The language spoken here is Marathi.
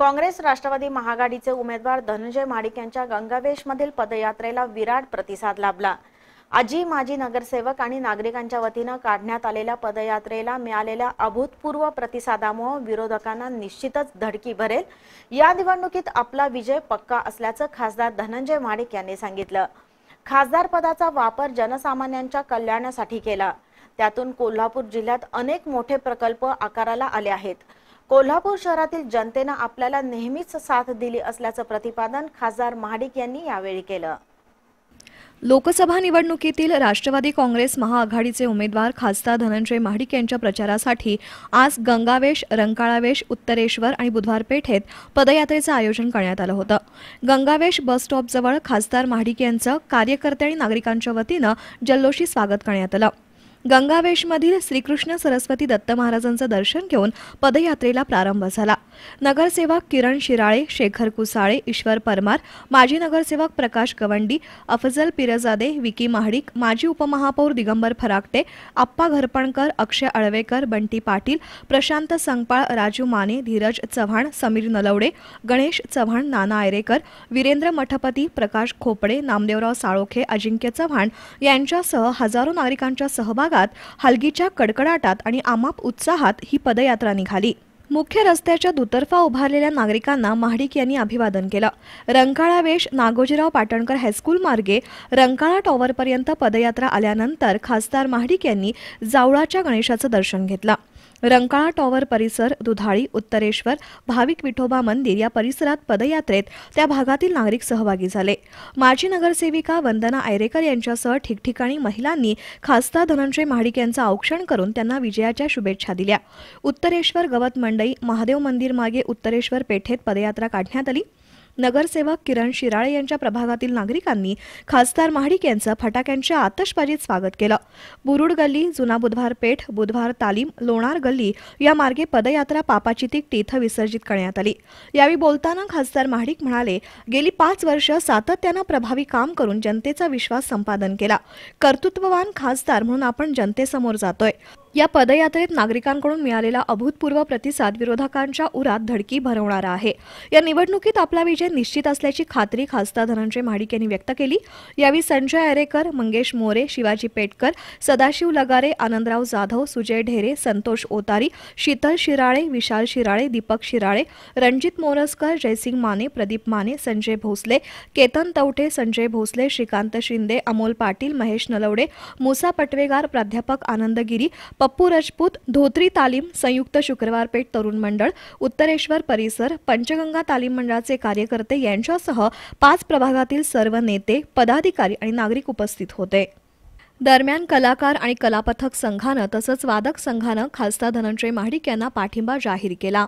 काँग्रेस राष्ट्रवादी महाआघाडीचे उमेदवार धनंजय महाडिक यांच्या गंगावेशमधील पदयात्रेला विराट प्रतिसाद लाभला। आजी माजी नगरसेवक आणि नागरिकांच्या वतीने काढण्यात आलेल्या पदयात्रेला मिळालेल्या अभूतपूर्व प्रतिसादामुळे विरोधकांना निश्चितच धडकी भरेल। या निवडणुकीत आपला विजय पक्का असल्याचं खासदार धनंजय महाडिक यांनी सांगितलं। खासदार पदाचा वापर जनसामान्यांच्या कल्याणासाठी केला। त्यातून कोल्हापूर जिल्ह्यात अनेक मोठे प्रकल्प आकाराला आले आहेत। कोल्हापूर शहरातील जनतेने आपल्याला नेहमीच साथ दिली असल्याचं प्रतिपादन खासदार महाडिक यांनी यावेळी केलं। लोकसभा निवडणुकीतील राष्ट्रवादी काँग्रेस महाआघाडीचे उमेदवार खासदार धनंजय महाडिक यांच्या प्रचारासाठी आज गंगावेश, रंकाळावेश, उत्तरेश्वर आणि बुधवार पेठेत पदयात्रेचं आयोजन करण्यात आलं होतं। गंगावेश बस स्टॉपजवळ खासदार महाडिक यांचं कार्यकर्ते आणि नागरिकांच्या वतीनं जल्लोषी स्वागत करण्यात आलं। गंगावेशमधील श्रीकृष्ण सरस्वती दत्त महाराजांचं दर्शन घेऊन पदयात्रेला प्रारंभ झाला। नगरसेवक किरण शिराळे, शेखर कुसाळे, ईश्वर परमार, माजी नगरसेवक प्रकाश गवंडी, अफजल पिरजादे, विकी महाडिक, माजी उपमहापौर दिगंबर फराकटे, आप्पा घरपणकर, अक्षय अळवेकर, बंटी पाटील, प्रशांत संगपाळ, राजू माने, धीरज चव्हाण, समीर नलवडे, गणेश चव्हाण, नाना आयरेकर, वीरेंद्र मठपती, प्रकाश खोपडे, नामदेवराव साळोखे, अजिंक्य चव्हाण यांच्यासह हजारो नागरिकांच्या सहभागात हलगीच्या कडकडाटात आणि अमाप उत्साहात ही पदयात्रा निघाली। मुख्य रस्त्याच्या दुतर्फा उभारलेल्या नागरिकांना महाडिक यांनी अभिवादन केलं। रंकाळा वेश नागोजीराव पाटणकर हायस्कूल मार्गे रंकाळा टॉवरपर्यंत पदयात्रा आल्यानंतर खासदार महाडिक यांनी जावळाच्या गणेशाचं दर्शन घेतलं। रंकाळा टॉवर परिसर, दुधाळी, उत्तरेश्वर, भाविक विठोबा मंदिर या परिसरात पदयात्रेत त्या भागातील नागरिक सहभागी झाले। माजी नगरसेविका वंदना आयरेकर यांच्यासह ठिकठिकाणी महिलांनी खासदार धनंजय महाडिक यांचं औक्षण करून त्यांना विजयाच्या शुभेच्छा दिल्या। उत्तरेश्वर गवत मंडई, महादेव मंदिर मागे उत्तरेश्वर पेठेत पदयात्रा काढण्यात आली। नगरसेवक किरण शिराळे यांच्या प्रभागातील नागरिकांनी खासदार महाडिक यांचं फटाक्यांच्या आतषबाजीत स्वागत केलं। बुरुड गल्ली, जुना बुधवार पेठ, बुधवार तालीम, लोणार गल्ली या मार्गे पदयात्रा पापाची तिकटी इथं विसर्जित करण्यात आली। यावेळी बोलताना खासदार महाडिक म्हणाले, गेली 5 वर्ष सातत्यानं प्रभावी काम करून जनतेचा विश्वास संपादन केला। कर्तृत्ववान खासदार म्हणून आपण जनतेसमोर जातोय। या पदयात्रेत नागरिकांकडून मिळालेला अभूतपूर्व प्रतिसाद विरोधकांच्या उरात धडकी भरवणारा आहे। या निवडणुकीत आपला विजय निश्चित असल्याची खात्री खासदार धनंजय महाडिक यांनी व्यक्त केली। यावेळी संजय आयरेकर, मंगेश मोरे, शिवाजी पेटकर, सदाशिव लगारे, आनंदराव जाधव, सुजय ढेरे, संतोष ओतारी, शीतल शिराळे, विशाल शिराळे, दीपक शिराळे, रणजित मोरजकर, जयसिंग माने, प्रदीप माने, संजय भोसले, केतन तवटे, संजय भोसले, श्रीकांत शिंदे, अमोल पाटील, महेश नलवडे, मुसा पटवेगार, प्राध्यापक आनंद गिरी, पप्पू राजपूत, धोत्री तालीम, संयुक्त शुक्रवार पेठ तरुण मंडळ, उत्तरेश्वर परिसर, पंचगंगा तालीम मंडळाचे कार्यकर्ते यांच्यासह 5 प्रभागातील सर्व नेते, पदाधिकारी आणि नागरिक उपस्थित होते। दरम्यान कलाकार आणि कलापथक संघानं तसंच वादक संघानं खासदार धनंजय महाडिक यांना पाठिंबा जाहीर केला।